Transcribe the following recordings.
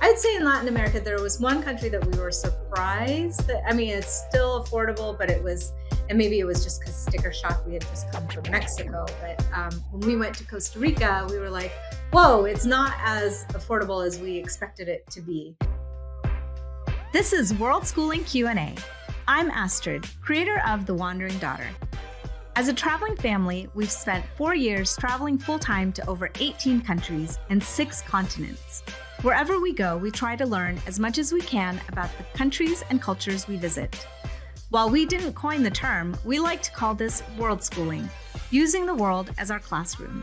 I'd say in Latin America, there was one country that we were surprised that, I mean, it's still affordable, but it was, and maybe it was just because sticker shock, we had just come from Mexico. But when we went to Costa Rica, we were like, whoa, it's not as affordable as we expected it to be. This is Worldschooling Q&A. I'm Astrid, creator of The Wandering Daughter. As a traveling family, we've spent 4 years traveling full-time to over 18 countries and 6 continents. Wherever we go, we try to learn as much as we can about the countries and cultures we visit. While we didn't coin the term, we like to call this world schooling, using the world as our classroom.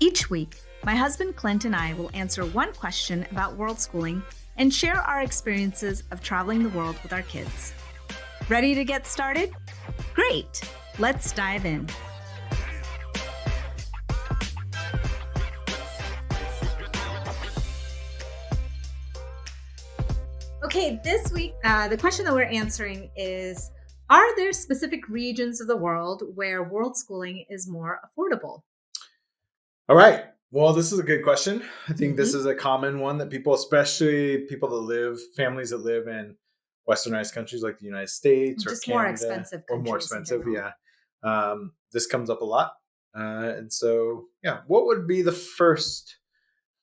Each week, my husband Clint and I will answer one question about world schooling and share our experiences of traveling the world with our kids. Ready to get started? Great! Let's dive in. Okay, this week, the question that we're answering is, are there specific regions of the world where world schooling is more affordable? All right. Well, this is a good question. I think this is a common one that people, especially people that live, families that live in westernized countries like the United States or Just Canada, more expensive or more countries in expensive. general. Yeah. This comes up a lot. And so, yeah, what would be the first,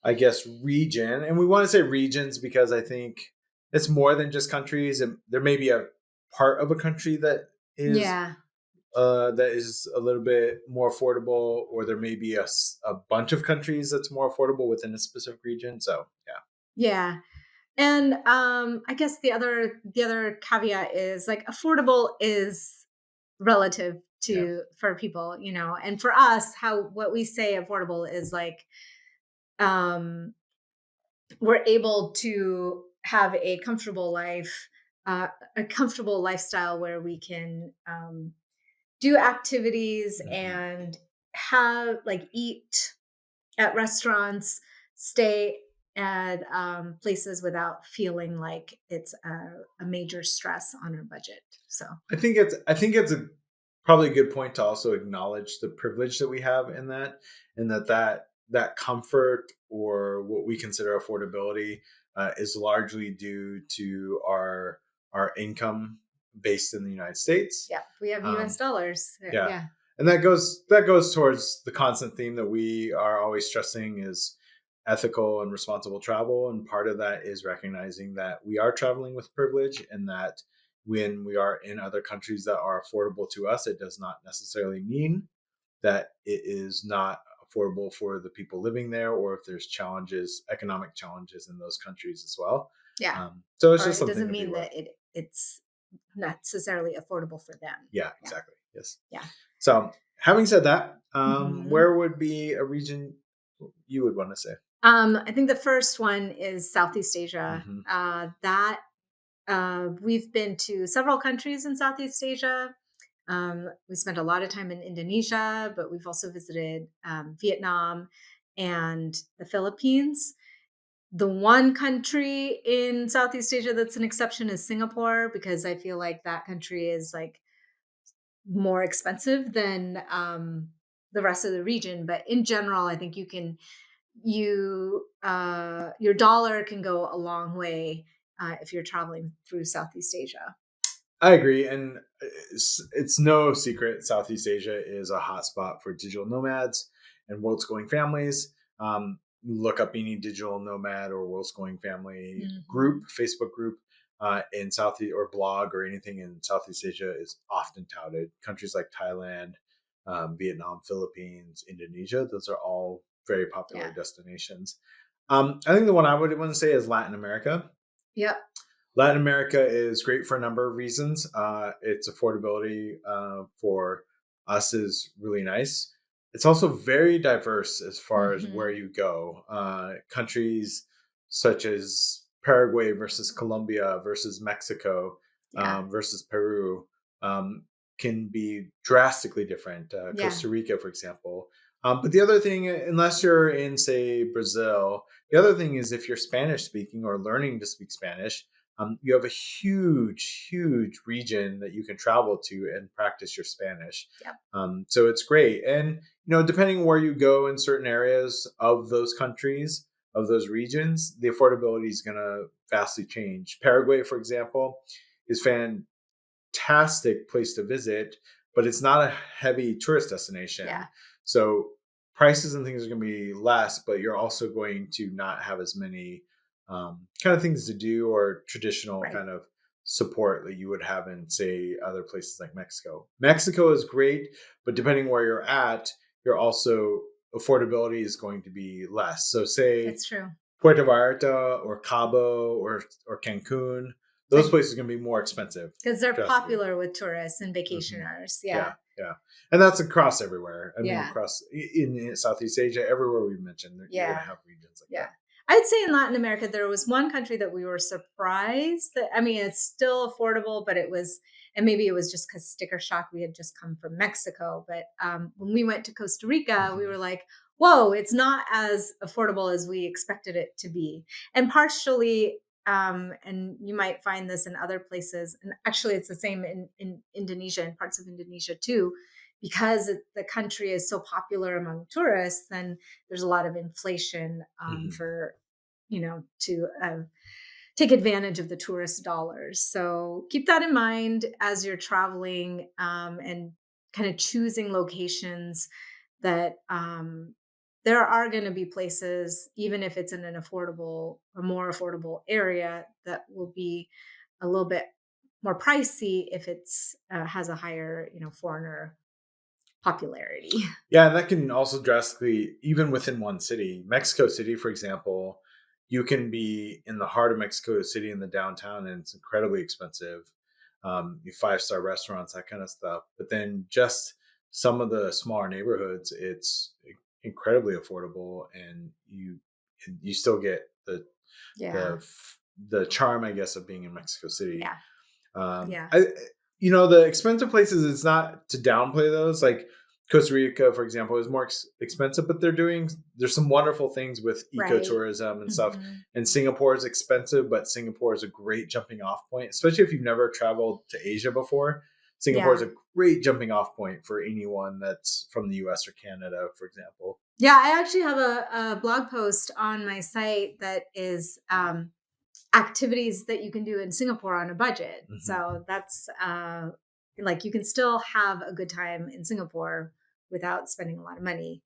I guess, region? And we want to say regions because I think it's more than just countries. And there may be a part of a country that is that is a little bit more affordable, or there may be a bunch of countries that's more affordable within a specific region. So, yeah. Yeah. And I guess the other caveat is like affordable is relative to for people, you know, and for us, what we say affordable is like we're able to have a comfortable life, a comfortable lifestyle where we can do activities and have like eat at restaurants, stay at places without feeling like it's a major stress on our budget. So I think it's probably a good point to also acknowledge the privilege that we have in that, and that comfort, or what we consider affordability, is largely due to our income based in the United States. Yeah, we have U.S. dollars. Yeah. And that goes towards the constant theme that we are always stressing is ethical and responsible travel. And part of that is recognizing that we are traveling with privilege, and that when we are in other countries that are affordable to us, it does not necessarily mean that it is not affordable for the people living there, or if there's economic challenges in those countries as well. Yeah. So it's just it something doesn't mean that it's necessarily affordable for them. Yeah, exactly. Yes. Yeah. So having said that, where would be a region you would want to say? I think the first one is Southeast Asia. We've been to several countries in Southeast Asia. We spent a lot of time in Indonesia, but we've also visited Vietnam and the Philippines. The one country in Southeast Asia that's an exception is Singapore, because I feel like that country is like more expensive than the rest of the region. But in general, I think your dollar can go a long way if you're traveling through Southeast Asia. I agree. And it's no secret Southeast Asia is a hotspot for digital nomads and world schooling families. Look up any digital nomad or world schooling family group, Facebook group in Southeast, or blog or anything in Southeast Asia is often touted. Countries like Thailand, Vietnam, Philippines, Indonesia, those are all very popular destinations. I think the one I would want to say is Latin America. Yep. Latin America is great for a number of reasons. Its affordability for us is really nice. It's also very diverse as far as where you go. Countries such as Paraguay versus Colombia versus Mexico versus Peru can be drastically different. Costa Rica, for example. But the other thing, unless you're in, say, Brazil, the other thing is if you're Spanish speaking or learning to speak Spanish, you have a huge, huge region that you can travel to and practice your Spanish. Yep. So it's great. And, depending where you go in certain areas of those countries, of those regions, the affordability is going to vastly change. Paraguay, for example, is fantastic place to visit, but it's not a heavy tourist destination. Yeah. So prices and things are going to be less, but you're also going to not have as many kind of things to do or traditional Right. kind of support that you would have in, say, other places like Mexico. Mexico is great, but depending where you're at, you're also affordability is going to be less. So, say That's true. Puerto Vallarta or Cabo or Cancun, those places are going to be more expensive. Because they're Drastically. popular with tourists and Mhm. vacationers. Yeah, Yeah. yeah, and that's across everywhere. I mean, Yeah. across in Southeast Asia, everywhere we've mentioned, you're going Yeah. to have regions like Yeah. that. I'd say in Latin America, there was one country that we were surprised that, I mean, it's still affordable, but it was, and maybe it was just because sticker shock, we had just come from Mexico. But when we went to Costa Rica, we Mhm. were like, whoa, it's not as affordable as we expected it to be. And partially, and you might find this in other places, and actually it's the same in Indonesia and parts of Indonesia too, because the country is so popular among tourists, then there's a lot of inflation Mhm. for to take advantage of the tourist dollars. So keep that in mind as you're traveling, and kind of choosing locations that there are going to be places, even if it's in an affordable or more affordable area, that will be a little bit more pricey if it's has a higher foreigner popularity. Yeah, and that can also drastically, even within one city. Mexico City, for example, you can be in the heart of Mexico City in the downtown, and it's incredibly expensive. 5-star restaurants, that kind of stuff. But then just some of the smaller neighborhoods, it's incredibly affordable, and you still get Yeah. the the charm, I guess, of being in Mexico City. Yeah. Yeah. I the expensive places, it's not to downplay those. Like Costa Rica, for example, is more expensive, but there's some wonderful things with Right. ecotourism and stuff. Mhm. And Singapore is expensive, but Singapore is a great jumping off point, especially if you've never traveled to Asia before. Singapore is Yeah. a great jumping off point for anyone that's from the US or Canada, for example. Yeah, I actually have a blog post on my site that is activities that you can do in Singapore on a budget. Mhm. So that's like you can still have a good time in Singapore without spending a lot of money.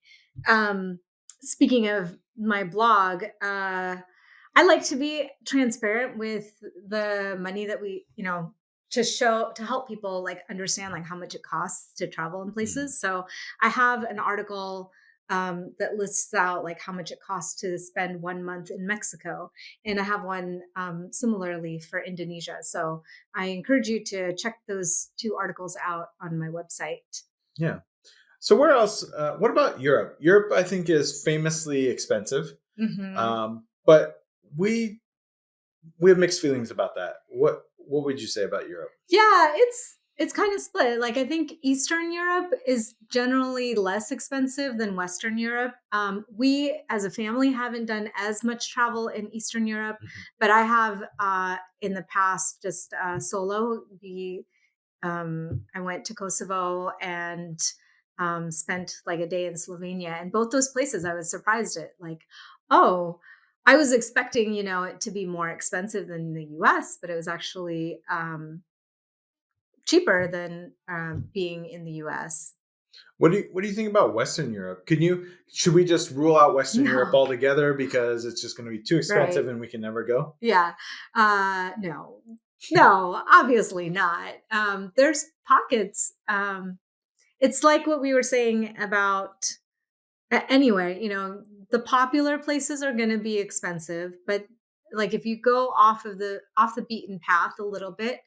Um, Speaking of my blog, I like to be transparent with the money that to help people like understand like how much it costs to travel in Mhm. places. So I have an article that lists out like how much it costs to spend 1 month in Mexico, and I have one similarly for Indonesia. So I encourage you to check those two articles out on my website. Yeah. So where else? What about Europe? Europe, I think, is famously expensive, Hmm. but we we have mixed feelings about that. What would you say about Europe? Yeah, it's kind of split. Like I think Eastern Europe is generally less expensive than Western Europe. We as a family haven't done as much travel in Eastern Europe, Mhm. but I have in the past just solo. I went to Kosovo and spent like a day in Slovenia, and both those places I was surprised at. Like, oh, I was expecting it to be more expensive than the U.S., but it was actually cheaper than being in the US. What do you think about Western Europe? Should we just rule out Western Europe No, altogether because it's just going to be too expensive right. and we can never go? Yeah. No. No, obviously not. There's pockets. It's like what we were saying about anyway, the popular places are going to be expensive, but like if you go off the beaten path a little bit,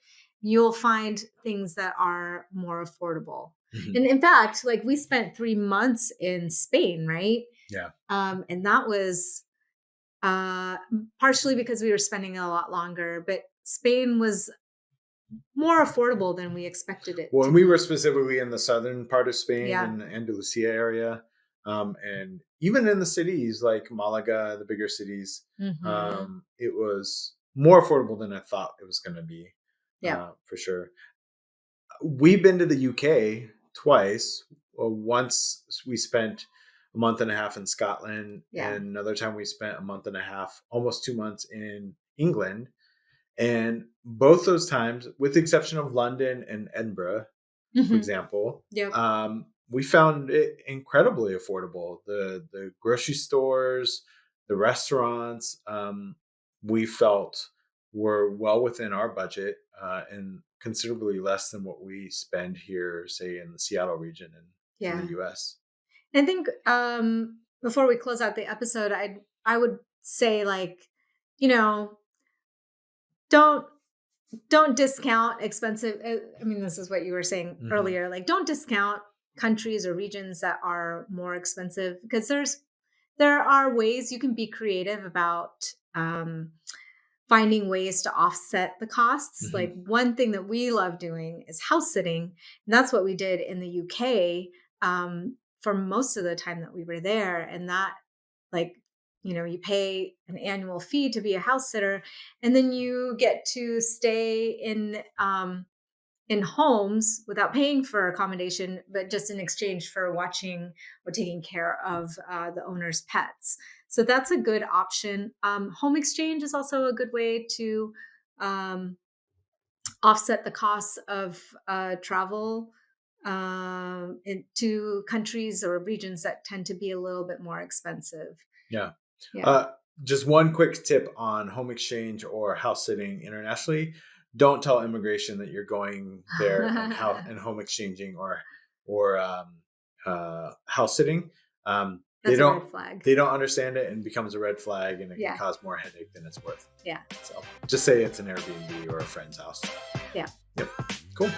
you'll find things that are more affordable. Mhm. And in fact, like we spent 3 months in Spain, right? Yeah. And that was partially because we were spending a lot longer, but Spain was more affordable than we expected it Well, to and we were be. specifically in the southern part of Spain Yeah. in the Andalusia area, and even in the cities like Malaga, the bigger cities, Hmm. it was more affordable than I thought it was going to be, Yeah. for sure. We've been to the UK twice. Once we spent a month and a half in Scotland, Yeah. and another time we spent a month and a half, almost 2 months in England. And both those times, with the exception of London and Edinburgh, for Mhm. example, Yep. we found it incredibly affordable. The grocery stores, the restaurants, we felt were well within our budget and considerably less than what we spend here, say in the Seattle region in the Yeah. U.S. I think before we close out the episode, I would say, like, you know, don't don't discount expensive. I mean, this is what you were saying Hmm. earlier. Like, don't discount countries or regions that are more expensive, because there are ways you can be creative about finding ways to offset the costs. Hmm. Like, one thing that we love doing is house sitting. And that's what we did in the UK for most of the time that we were there. And that, like, you pay an annual fee to be a house sitter, and then you get to stay in homes without paying for accommodation, but just in exchange for watching or taking care of the owner's pets. So that's a good option. Home exchange is also a good way to um, offset the costs of travel into countries or regions that tend to be a little bit more expensive. Yeah. Yeah. Uh, just one quick tip on home exchange or house sitting internationally. Don't tell immigration that you're going there and home exchanging or house sitting. They That's a red don't flag. they don't understand it and becomes a red flag, and it can Yeah. cause more headache than it's worth. Yeah. So just say it's an Airbnb or a friend's house. Yeah. Yep. Cool.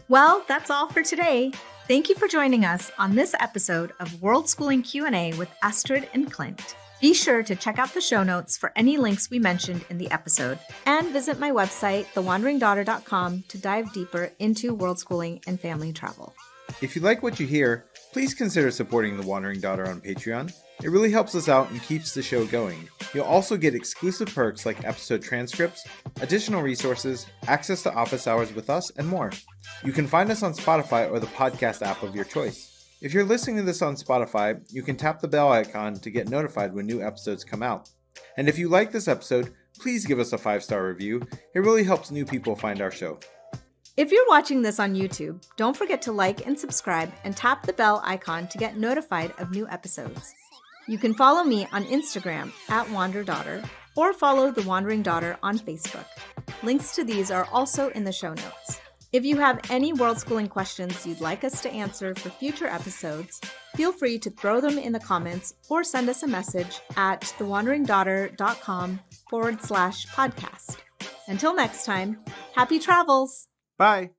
Well, that's all for today. Thank you for joining us on this episode of Worldschooling Q&A with Astrid and Clint. Be sure to check out the show notes for any links we mentioned in the episode, and visit my website, thewanderingdaughter.com, to dive deeper into worldschooling and family travel. If you like what you hear, please consider supporting The Wandering Daughter on Patreon. It really helps us out and keeps the show going. You'll also get exclusive perks like episode transcripts, additional resources, access to office hours with us, and more. You can find us on Spotify or the podcast app of your choice. If you're listening to this on Spotify, you can tap the bell icon to get notified when new episodes come out. And if you like this episode, please give us a 5-star review. It really helps new people find our show. If you're watching this on YouTube, don't forget to like and subscribe and tap the bell icon to get notified of new episodes. You can follow me on Instagram @WanderDaughter, or follow The Wandering Daughter on Facebook. Links to these are also in the show notes. If you have any world schooling questions you'd like us to answer for future episodes, feel free to throw them in the comments or send us a message at thewanderingdaughter.com/podcast. Until next time, happy travels! Bye!